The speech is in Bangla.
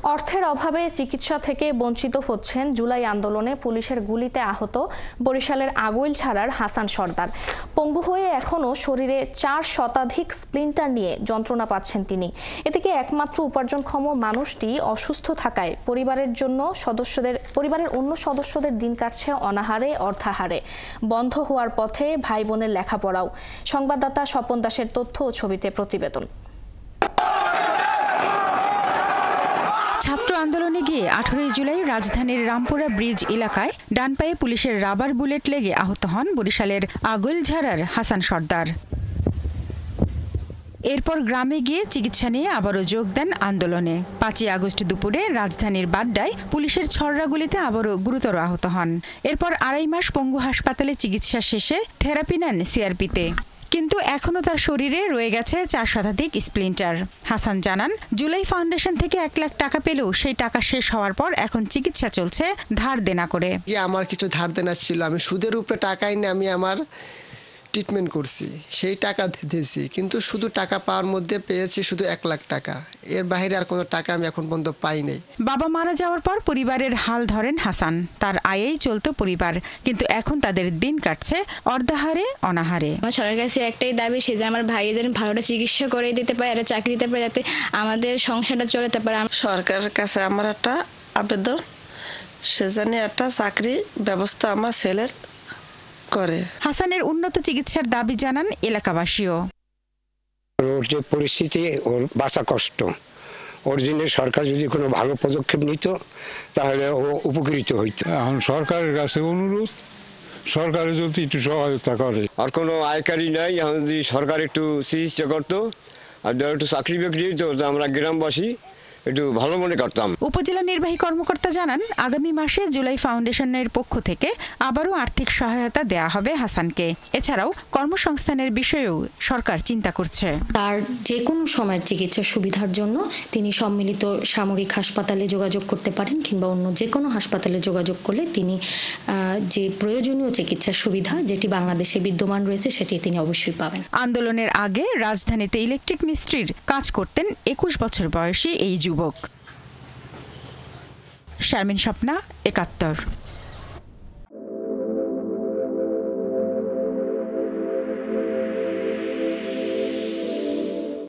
অর্থের অভাবে চিকিৎসা থেকে বঞ্চিত হচ্ছেন জুলাই আন্দোলনে পুলিশের গুলিতে আহত বরিশালের আগুইলঝাড়ার হাসান সর্দার। পঙ্গু হয়ে এখনও শরীরে 4 শতাধিক স্প্লিন্টার নিয়ে যন্ত্রণা পাচ্ছেন তিনি। এদিকে একমাত্র উপার্জনক্ষম মানুষটি অসুস্থ থাকায় পরিবারের অন্য সদস্যদের দিন কাটছে অনাহারে অর্থাহারে। বন্ধ হওয়ার পথে ভাই বোনের লেখাপড়াও। সংবাদদাতা স্বপন দাসের তথ্য ও ছবিতে প্রতিবেদন। ছাত্র আন্দোলনে গিয়ে 18 জুলাই রাজধানীর রামপুরা ব্রিজ এলাকায় ডান পায়ে পুলিশের রাবার বুলেট লেগে আহত হন বরিশালের আগুইলঝাড়ার হাসান সর্দার। এরপর গ্রামে গিয়ে চিকিৎসা নিয়ে আবারও যোগ দেন আন্দোলনে। 5 আগস্ট দুপুরে রাজধানীর বাড্ডায় পুলিশের ছররা গুলিতে আবারও গুরুতর আহত হন। এরপর 2.5 মাস পঙ্গু হাসপাতালে চিকিৎসা শেষে থেরাপি নেন সিআরপিতে। কিন্তু এখনও তার শরীরে রয়ে গেছে 4 শতাধিক স্প্লিন্টার। হাসান জানান, জুলাই ফাউন্ডেশন থেকে 1 লাখ টাকা পেলেও সেই টাকা শেষ হওয়ার পর এখন চিকিৎসা চলছে ধার দেনা করে। আমার কিছু ধার দেনা ছিল, আমি সুদের উপরে টাকা এনে আমি আমার ট্রিটমেন্ট করছি, সেই টাকা দিয়েছি, কিন্তু শুধু টাকা পাওয়ার মধ্যে পেয়েছি শুধু 1 লাখ টাকা। এর বাইরে আর কোনো টাকা আমি এখন পর্যন্ত পাই নাই। বাবা মারা যাওয়ার পর পরিবারের হাল ধরেন হাসান। তার আয়েই চলতো পরিবার, কিন্তু এখন তাদের দিন কাটছে অর্ধাহারে অনাহারে। আমার সরকারের কাছে একটাই দাবি, সে যে আমার ভাইয়ের যেন ভালোটা চিকিৎসা করে দিতে পারে, একটা চাকরি দিতে পারে, যাতে আমাদের সংসারটা চলতে পারে। সরকারের কাছে আমার একটা আবেদন, সে যেন একটা চাকরি ব্যবস্থা আমার ছেলের করে। হাসানের উন্নত চিকিৎসার দাবি জানান এলাকাবাসীও। ওর যে পরিস্থিতি, ওর বাঁচা কষ্ট, ওর জন্য সরকার যদি কোনো ভালো পদক্ষেপ নিত তাহলে ও উপকৃত হইত। এখন সরকারের কাছে অনুরোধ, সরকারের যদি একটু সহায়তা করে। আর কোনো আয়কারী নাই, এখন যদি সরকার একটু চিকিৎসা করতো আর একটু চাকরি বাকরি দিত, আমরা গ্রামবাসী একটু ভালো মনে করতাম। উপজেলা নির্বাহী কর্মকর্তা জানান, আগামী মাসে জুলাই ফাউন্ডেশনের পক্ষ থেকে আবারও আর্থিক সহায়তা দেয়া হবে হাসানকে। এছাড়াও কর্মসংস্থানের বিষয়েও সরকার চিন্তা করছে। তার যে কোনো সময়ের চিকিৎসা সুবিধার জন্য তিনি সম্মিলিত সামরিক হাসপাতালে যোগাযোগ করতে পারেন, কিংবা অন্য যে কোনো হাসপাতালে যোগাযোগ করলে তিনি যে প্রয়োজনীয় চিকিৎসার সুবিধা যেটি বাংলাদেশে বিদ্যমান রয়েছে সেটি তিনি অবশ্যই পাবেন। আন্দোলনের আগে রাজধানীতে ইলেকট্রিক মিস্ত্রির কাজ করতেন 21 বছর বয়সী এই যুবক। শারমিন স্বপ্না, 71।